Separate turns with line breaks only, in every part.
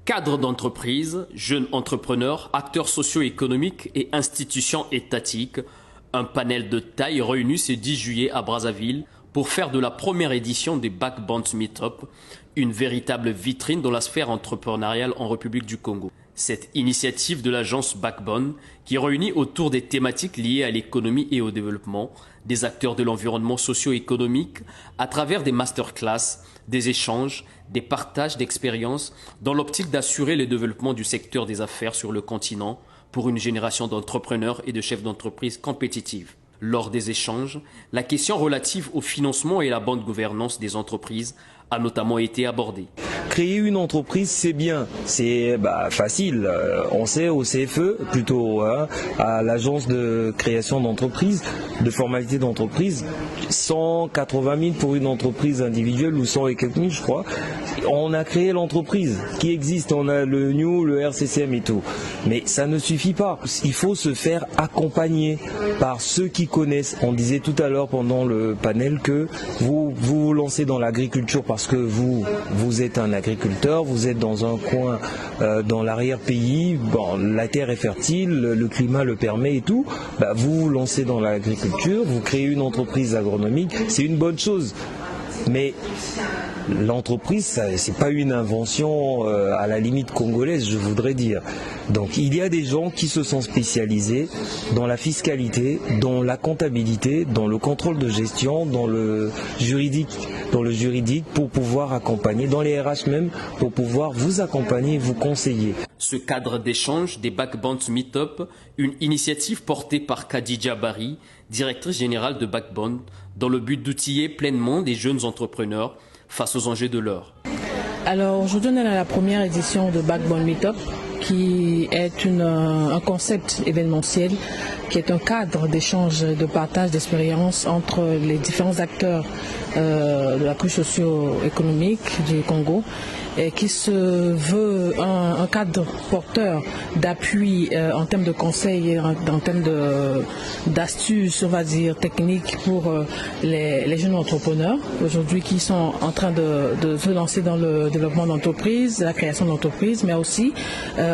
Cadres d'entreprise, jeunes entrepreneurs, acteurs socio-économiques et institutions étatiques, un panel de taille réuni ce 10 juillet à Brazzaville pour faire de la première édition des Backbone Meetup une véritable vitrine dans la sphère entrepreneuriale en République du Congo. Cette initiative de l'agence Backbone, qui réunit autour des thématiques liées à l'économie et au développement, des acteurs de l'environnement socio-économique, à travers des masterclass, des échanges, des partages d'expériences, dans l'optique d'assurer le développement du secteur des affaires sur le continent pour une génération d'entrepreneurs et de chefs d'entreprise compétitifs. Lors des échanges, la question relative au financement et la bonne gouvernance des entreprises a notamment été abordée.
Créer une entreprise, c'est bien, c'est facile. On sait au CFE, plutôt à l'agence de création d'entreprise, de formalité d'entreprise, 180 000 pour une entreprise individuelle ou 100 et quelques mille, je crois. On a créé l'entreprise qui existe, on a le NIU, le RCCM et tout. Mais ça ne suffit pas. Il faut se faire accompagner par ceux qui connaissent. On disait tout à l'heure pendant le panel que vous lancez dans l'agriculture parce que vous êtes un agriculteur, vous êtes dans un coin dans l'arrière-pays, la terre est fertile, le climat le permet et tout. Vous vous lancez dans l'agriculture, vous créez une entreprise agronomique, c'est une bonne chose. Mais l'entreprise, c'est pas une invention à la limite congolaise, je voudrais dire. Donc il y a des gens qui se sont spécialisés dans la fiscalité, dans la comptabilité, dans le contrôle de gestion, dans le juridique pour pouvoir accompagner, dans les RH même, pour pouvoir vous accompagner, vous conseiller.
Ce cadre d'échange des Backbone Meetup, une initiative portée par Khadija Bari, directrice générale de Backbone, dans le but d'outiller pleinement des jeunes entrepreneurs face aux enjeux de l'heure.
Alors aujourd'hui on est à la première édition de Backbone Meetup, qui est un concept événementiel, qui est un cadre d'échange, de partage d'expériences entre les différents acteurs de la couche socio-économique du Congo, et qui se veut un cadre porteur d'appui en termes de conseils et en termes d'astuces, on va dire, techniques pour les jeunes entrepreneurs aujourd'hui qui sont en train de se lancer dans le développement d'entreprises, la création d'entreprises, mais aussi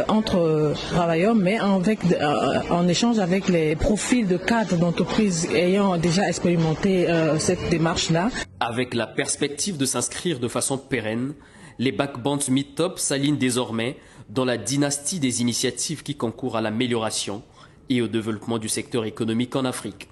entre travailleurs, mais en échange avec les profils de cadres d'entreprises ayant déjà expérimenté cette démarche-là.
Avec la perspective de s'inscrire de façon pérenne, les Backbone Meetup s'alignent désormais dans la dynastie des initiatives qui concourent à l'amélioration et au développement du secteur économique en Afrique.